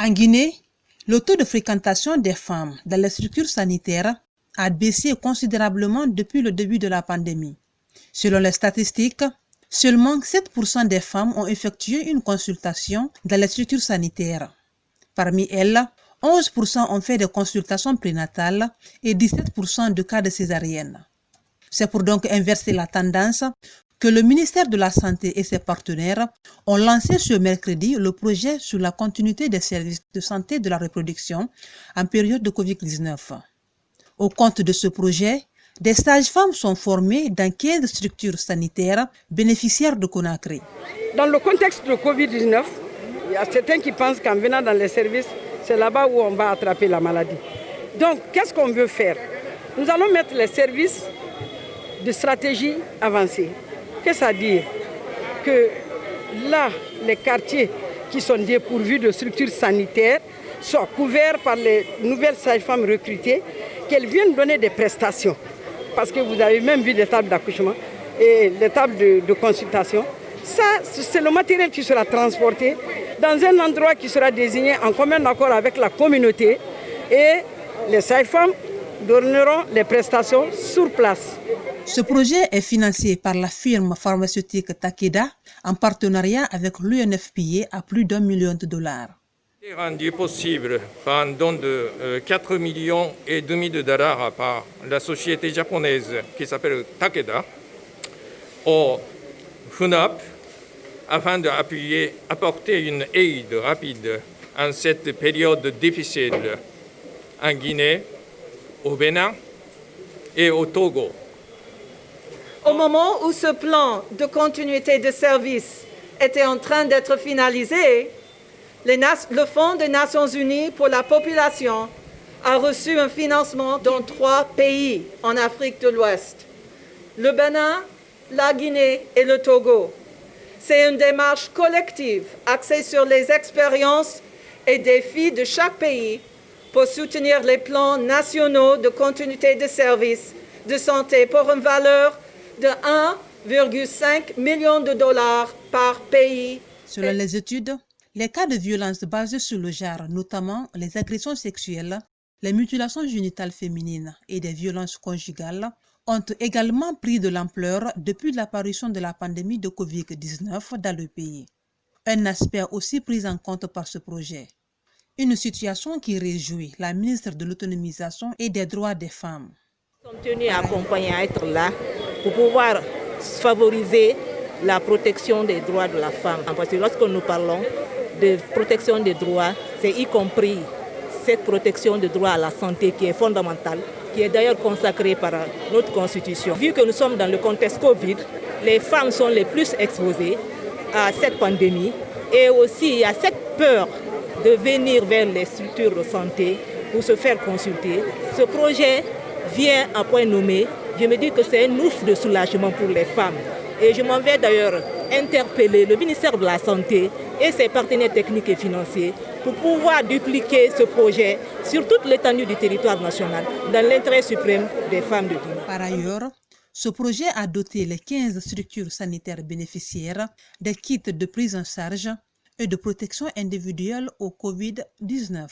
En Guinée, le taux de fréquentation des femmes dans les structures sanitaires a baissé considérablement depuis le début de la pandémie. Selon les statistiques, seulement 7% des femmes ont effectué une consultation dans les structures sanitaires. Parmi elles, 11% ont fait des consultations prénatales et 17% de cas de césarienne. C'est pour donc inverser la tendance que le ministère de la Santé et ses partenaires ont lancé ce mercredi le projet sur la continuité des services de santé de la reproduction en période de Covid-19. Au compte de ce projet, des sages-femmes sont formées dans 15 structures sanitaires bénéficiaires de Conakry. Dans le contexte de Covid-19, il y a certains qui pensent qu'en venant dans les services, c'est là-bas où on va attraper la maladie. Donc, qu'est-ce qu'on veut faire? Nous allons mettre les services de stratégie avancée. Qu'est-ce que ça veut dire? Que là, les quartiers qui sont dépourvus de structures sanitaires soient couverts par les nouvelles sages-femmes recrutées, qu'elles viennent donner des prestations. Parce que vous avez même vu des tables d'accouchement et des tables de consultation. Ça, c'est le matériel qui sera transporté dans un endroit qui sera désigné en commun accord avec la communauté et les sages-femmes donneront les prestations sur place. Ce projet est financé par la firme pharmaceutique Takeda en partenariat avec l'UNFPA à plus d'$1 million. Il est rendu possible par un don de $4,5 millions par la société japonaise qui s'appelle Takeda au FUNAP afin d'apporter une aide rapide en cette période difficile en Guinée, au Bénin et au Togo. Au moment où ce plan de continuité de service était en train d'être finalisé, le Fonds des Nations Unies pour la population a reçu un financement dans 3 pays en Afrique de l'Ouest, le Bénin, la Guinée et le Togo. C'est une démarche collective axée sur les expériences et défis de chaque pays pour soutenir les plans nationaux de continuité de services de santé pour une valeur de $1,5 million par pays. Selon les études, les cas de violence basés sur le genre, notamment les agressions sexuelles, les mutilations génitales féminines et des violences conjugales, ont également pris de l'ampleur depuis l'apparition de la pandémie de Covid-19 dans le pays. Un aspect aussi pris en compte par ce projet. Une situation qui réjouit la ministre de l'Autonomisation et des droits des femmes. Nous sommes tenus à accompagner, à être là pour pouvoir favoriser la protection des droits de la femme. Parce que lorsque nous parlons de protection des droits, c'est y compris cette protection des droits à la santé qui est fondamentale, qui est d'ailleurs consacrée par notre Constitution. Vu que nous sommes dans le contexte Covid, les femmes sont les plus exposées à cette pandémie et aussi il y a cette peur de venir vers les structures de santé pour se faire consulter. Ce projet vient à point nommé. Je me dis que c'est un ouf de soulagement pour les femmes. Et je m'en vais d'ailleurs interpeller le ministère de la Santé et ses partenaires techniques et financiers pour pouvoir dupliquer ce projet sur toute l'étendue du territoire national dans l'intérêt suprême des femmes de Guinée. Par ailleurs, ce projet a doté les 15 structures sanitaires bénéficiaires des kits de prise en charge et de protection individuelle au Covid-19.